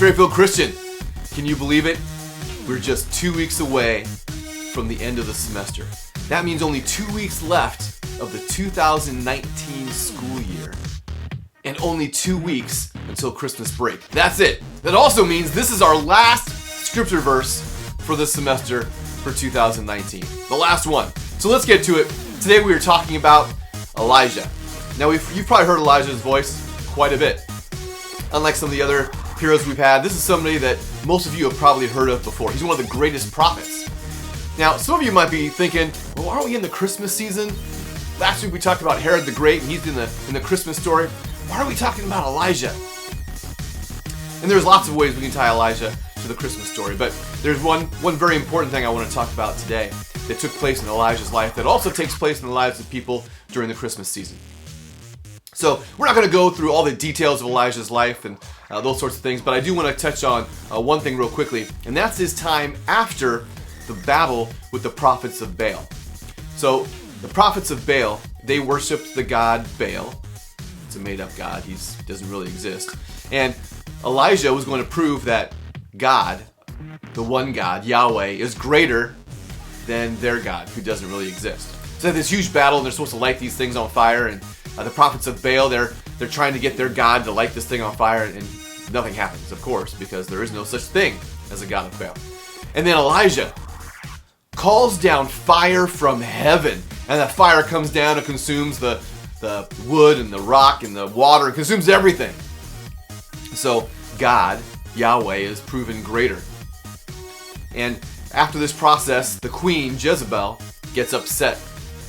Fairfield Christian, can you believe it? We're just 2 weeks away from the end of the semester. That means only 2 weeks left of the 2019 school year. And only 2 weeks until Christmas break. That's it. That also means this is our last scripture verse for the semester for 2019. The last one. So let's get to it. Today we are talking about Elijah. Now you've probably heard Elijah's voice quite a bit. Unlike some of the other heroes we've had, this is somebody that most of you have probably heard of before. He's one of the greatest prophets. Now, some of you might be thinking, well, aren't we in the Christmas season? Last week we talked about Herod the Great, and he's in the Christmas story. Why are we talking about Elijah? And there's lots of ways we can tie Elijah to the Christmas story, but there's one very important thing I want to talk about today that took place in Elijah's life that also takes place in the lives of people during the Christmas season. So we're not going to go through all the details of Elijah's life and those sorts of things, but I do want to touch on one thing real quickly, and that's his time after the battle with the prophets of Baal. So the prophets of Baal, they worshipped the god Baal. It's a made-up god. He doesn't really exist. And Elijah was going to prove that God, the one God, Yahweh, is greater than their God, who doesn't really exist. So they had this huge battle, and they're supposed to light these things on fire, and the prophets of Baal, they're trying to get their God to light this thing on fire, and nothing happens, of course, because there is no such thing as a God of Baal. And then Elijah calls down fire from heaven, and that fire comes down and consumes the wood and the rock and the water, and consumes everything. So God, Yahweh, is proven greater. And after this process, the queen, Jezebel, gets upset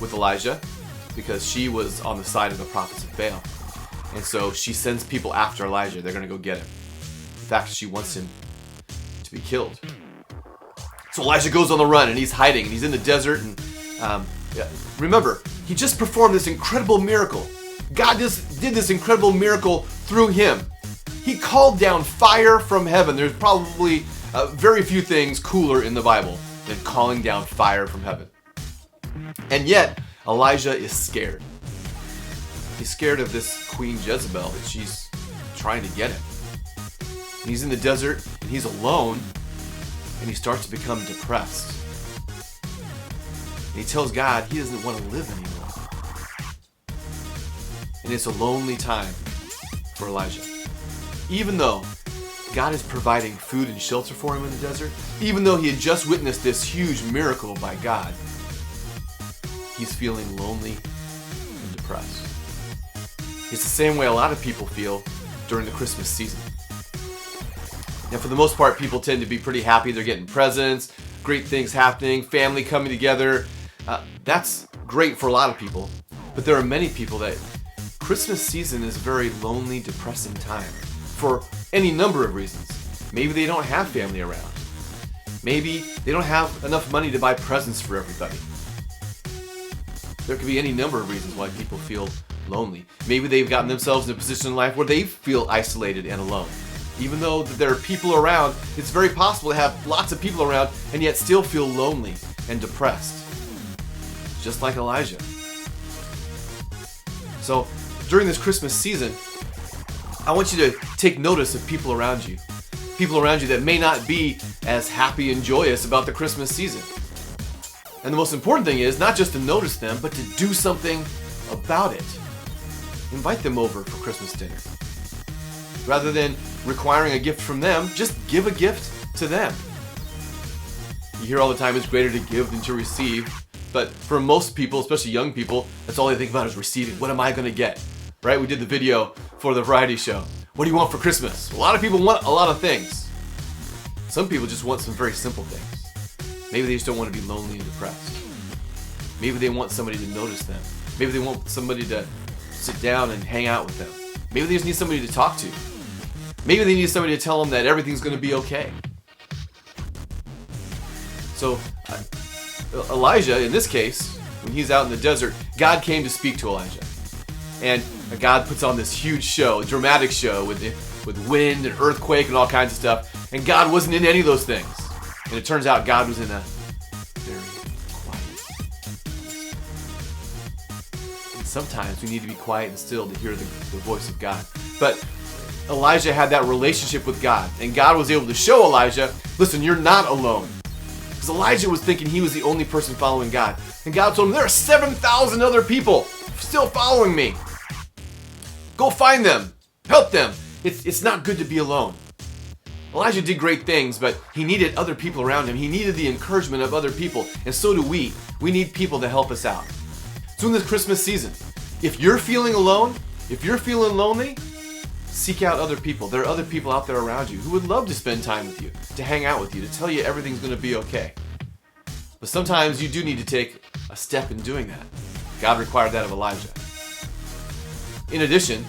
with Elijah because she was on the side of the prophets of Baal. And so she sends people after Elijah. They're going to go get him. In fact, she wants him to be killed. So Elijah goes on the run, and he's hiding, and he's in the desert. And remember, he just performed this incredible miracle. God just did this incredible miracle through him. He called down fire from heaven. There's probably very few things cooler in the Bible than calling down fire from heaven. And yet, Elijah is scared. He's scared of this Queen Jezebel, that she's trying to get him. And he's in the desert, and he's alone, and he starts to become depressed. And he tells God he doesn't want to live anymore. And it's a lonely time for Elijah. Even though God is providing food and shelter for him in the desert, even though he had just witnessed this huge miracle by God, he's feeling lonely and depressed. It's the same way a lot of people feel during the Christmas season. Now, for the most part, people tend to be pretty happy. They're getting presents, great things happening, family coming together. That's great for a lot of people. But there are many people that Christmas season is a very lonely, depressing time for any number of reasons. Maybe they don't have family around. Maybe they don't have enough money to buy presents for everybody. There could be any number of reasons why people feel lonely. Maybe they've gotten themselves in a position in life where they feel isolated and alone. Even though there are people around, it's very possible to have lots of people around and yet still feel lonely and depressed. Just like Elijah. So, during this Christmas season, I want you to take notice of people around you. People around you that may not be as happy and joyous about the Christmas season. And the most important thing is not just to notice them, but to do something about it. Invite them over for Christmas dinner. Rather than requiring a gift from them, just give a gift to them. You hear all the time it's greater to give than to receive, but for most people, especially young people, that's all they think about is receiving. What am I going to get? Right? We did the video for the variety show. What do you want for Christmas? A lot of people want a lot of things. Some people just want some very simple things. Maybe they just don't want to be lonely and depressed. Maybe they want somebody to notice them. Maybe they want somebody to sit down and hang out with them. Maybe they just need somebody to talk to. Maybe they need somebody to tell them that everything's going to be okay. So, Elijah, in this case, when he's out in the desert, God came to speak to Elijah. And God puts on this huge show, a dramatic show with wind and earthquake and all kinds of stuff. And God wasn't in any of those things. And it turns out God was in a very quiet. And sometimes we need to be quiet and still to hear the voice of God. But Elijah had that relationship with God, and God was able to show Elijah, listen, you're not alone. Because Elijah was thinking he was the only person following God. And God told him, there are 7,000 other people still following me. Go find them. Help them. It's not good to be alone. Elijah did great things, but he needed other people around him. He needed the encouragement of other people, and so do we. We need people to help us out. So in this Christmas season, if you're feeling alone, if you're feeling lonely, seek out other people. There are other people out there around you who would love to spend time with you, to hang out with you, to tell you everything's going to be okay. But sometimes you do need to take a step in doing that. God required that of Elijah. In addition,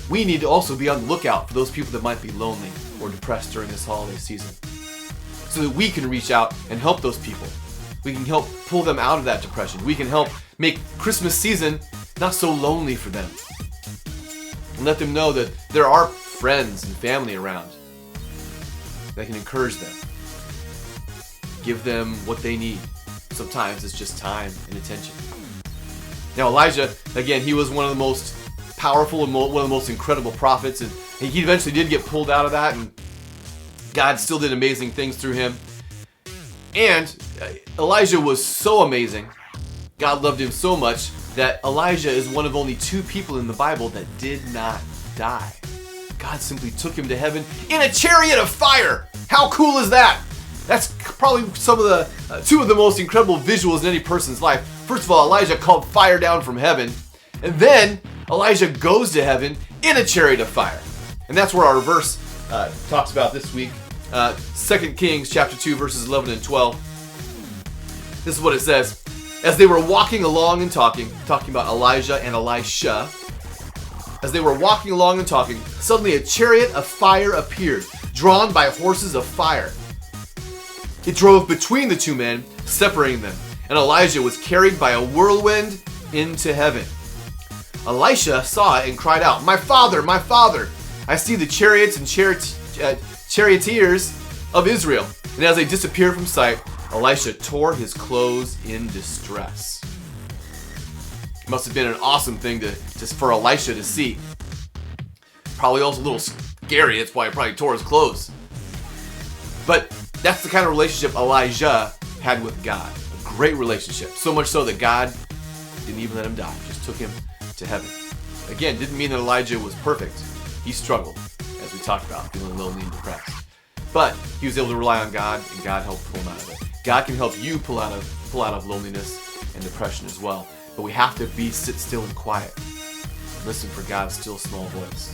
we need to also be on the lookout for those people that might be lonely or depressed during this holiday season, so that we can reach out and help those people. We can help pull them out of that depression. We can help make Christmas season not so lonely for them, and let them know that there are friends and family around that can encourage them, give them what they need. Sometimes it's just time and attention. Now Elijah, again, he was one of the most powerful and one of the most incredible prophets, and he eventually did get pulled out of that, and God still did amazing things through him. And Elijah was so amazing, God loved him so much, that Elijah is one of only 2 people in the Bible that did not die. God simply took him to heaven in a chariot of fire. How cool is that? That's probably some of the 2 of the most incredible visuals in any person's life. First of all, Elijah called fire down from heaven, and then Elijah goes to heaven in a chariot of fire. And that's where our verse talks about this week. 2 Kings chapter 2, verses 11 and 12. This is what it says. As they were walking along and talking about Elijah and Elisha, as they were walking along and talking, suddenly a chariot of fire appeared, drawn by horses of fire. It drove between the 2 men, separating them, and Elijah was carried by a whirlwind into heaven. Elisha saw it and cried out, my father, I see the chariots and charioteers of Israel. And as they disappeared from sight, Elisha tore his clothes in distress. It must have been an awesome thing just for Elisha to see. Probably also a little scary, that's why he probably tore his clothes. But that's the kind of relationship Elijah had with God. A great relationship. So much so that God didn't even let him die. Just took him to heaven. Again, didn't mean that Elijah was perfect. He struggled, as we talked about, feeling lonely and depressed. But he was able to rely on God, and God helped pull him out of it. God can help you pull out of loneliness and depression as well. But we have to sit still and quiet. Listen for God's still small voice.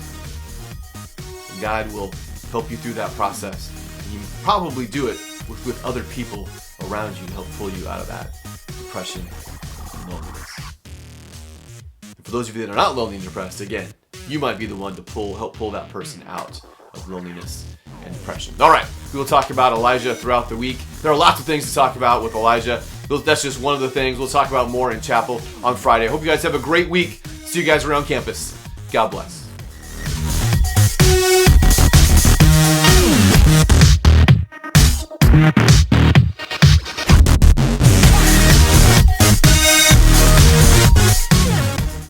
And God will help you through that process. And He probably do it with other people around you to help pull you out of that depression and loneliness. And for those of you that are not lonely and depressed, again, you might be the one to help pull that person out of loneliness and depression. All right, we will talk about Elijah throughout the week. There are lots of things to talk about with Elijah. That's just one of the things. We'll talk about more in chapel on Friday. I hope you guys have a great week. See you guys around campus. God bless.